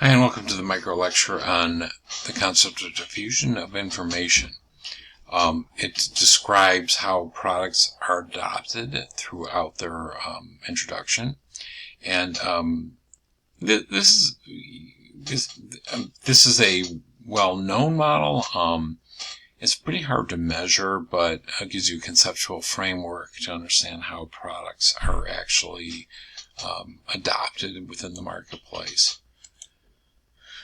Hi, and welcome to the micro lecture on the concept of diffusion of information. It describes how products are adopted throughout their introduction, and this is a well-known model. It's pretty hard to measure, but it gives you a conceptual framework to understand how products are actually adopted within the marketplace.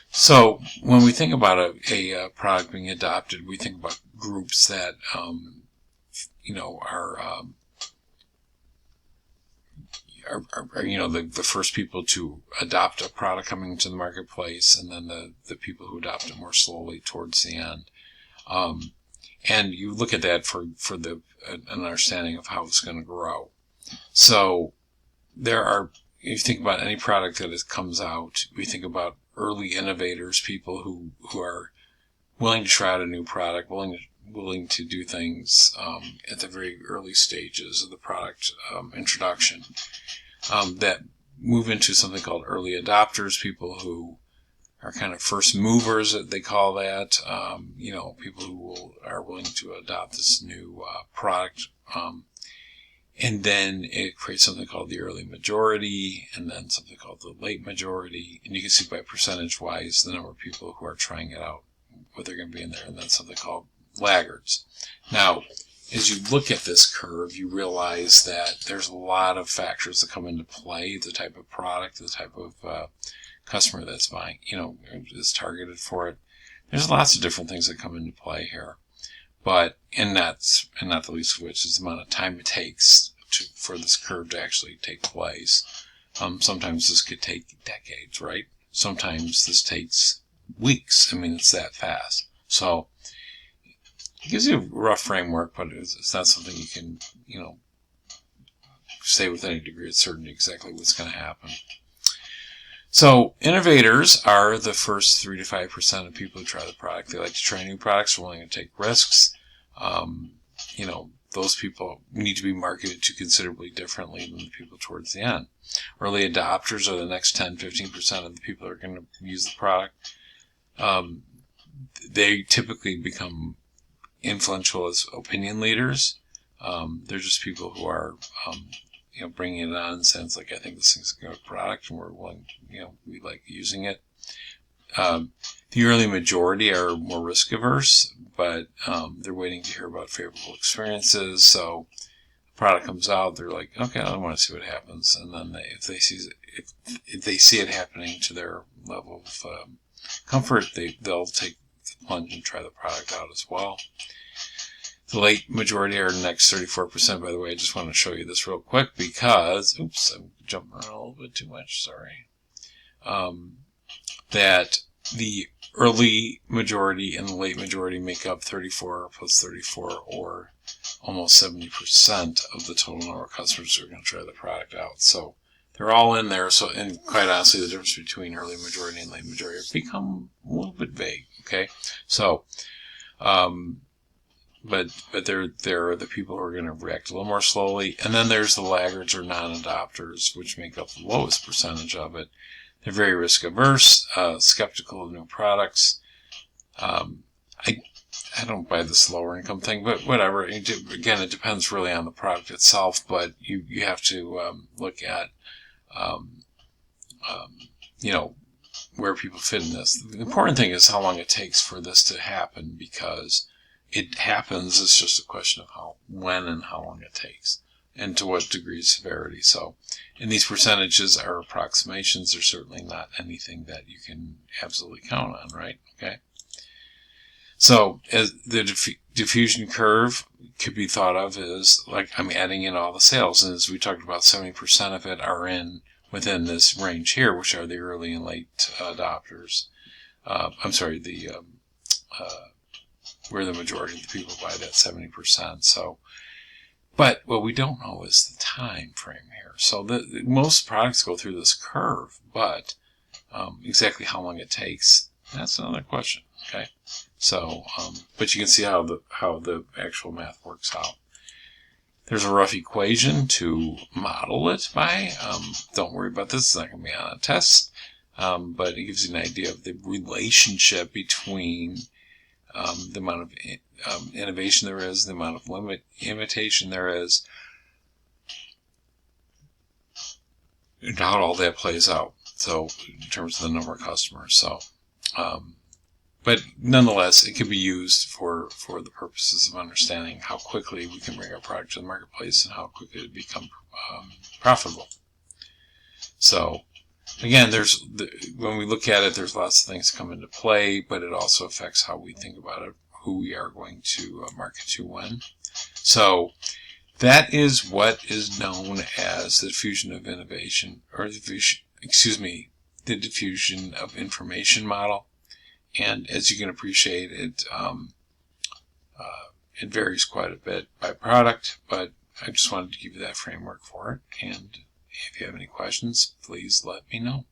So when we think about a product being adopted, we think about groups that are the first people to adopt a product coming into the marketplace, and then the people who adopt it more slowly towards the end. And you look at that for an understanding of how it's going to grow. So if you think about any product that comes out, we think about early innovators, people who are willing to try out a new product, willing to do things at the very early stages of the product introduction, that move into something called early adopters, people who are kind of first movers, they call that, people who are willing to adopt this new product. And then it creates something called the early majority, and then something called the late majority. And you can see by percentage-wise the number of people who are trying it out, what they're going to be in there, and then something called laggards. Now, as you look at this curve, you realize that there's a lot of factors that come into play: the type of product, the type of customer that's buying, is targeted for it. There's lots of different things that come into play here. But, and not the least of which is the amount of time it takes for this curve to actually take place. Sometimes this could take decades, right? Sometimes this takes weeks. I mean, it's that fast. So, it gives you a rough framework, but it's not something you can, say with any degree of certainty exactly what's going to happen. So, innovators are the first 3 to 5% of people who try the product. They like to try new products, are willing to take risks. Those people need to be marketed to considerably differently than the people towards the end. Early adopters are the next 10-15% of the people who are going to use the product. They typically become influential as opinion leaders. They're just people who are bringing it on in the sense like, I think this thing's a good product and we're willing, we like using it. The early majority are more risk averse, but they're waiting to hear about favorable experiences. So the product comes out, they're like, okay, I want to see what happens. And then if they see it happening to their level of comfort, they'll take the plunge and try the product out as well. The late majority are the next 34%. By the way, I just want to show you this real quick because, oops, I'm jumping around a little bit too much, sorry. That the early majority and the late majority make up 34 plus 34, or almost 70% of the total number of customers who are going to try the product out. So they're all in there. So, and quite honestly, the difference between early majority and late majority have become a little bit vague. Okay, so. But there are the people who are going to react a little more slowly. And then there's the laggards or non-adopters, which make up the lowest percentage of it. They're very risk averse, skeptical of new products. I don't buy this lower income thing, but whatever. Again, it depends really on the product itself, but you have to look at, where people fit in this. The important thing is how long it takes for this to happen, because it happens. It's just a question of when and how long it takes, and to what degree of severity. So, and these percentages are approximations. They're certainly not anything that you can absolutely count on, right? Okay. So, as the diffusion curve could be thought of as like I'm adding in all the sales, and as we talked about, 70% of it are within this range here, which are the early and late adopters. Where the majority of the people buy that 70%. So, but what we don't know is the time frame here. So most products go through this curve, but exactly how long it takes, that's another question. Okay, so but you can see how the actual math works out. There's a rough equation to model it by. Don't worry about this; it's not going to be on a test. but it gives you an idea of the relationship between the amount of innovation there is, the amount of imitation there is, and how all that plays out. So, in terms of the number of customers. So, but nonetheless, it can be used for the purposes of understanding how quickly we can bring our product to the marketplace and how quickly it become profitable. So, again, when we look at it, there's lots of things come into play, but it also affects how we think about it, who we are going to market to when. So, that is what is known as the diffusion of innovation, or the diffusion of information model. And as you can appreciate, it varies quite a bit by product, but I just wanted to give you that framework for it. And if you have any questions, please let me know.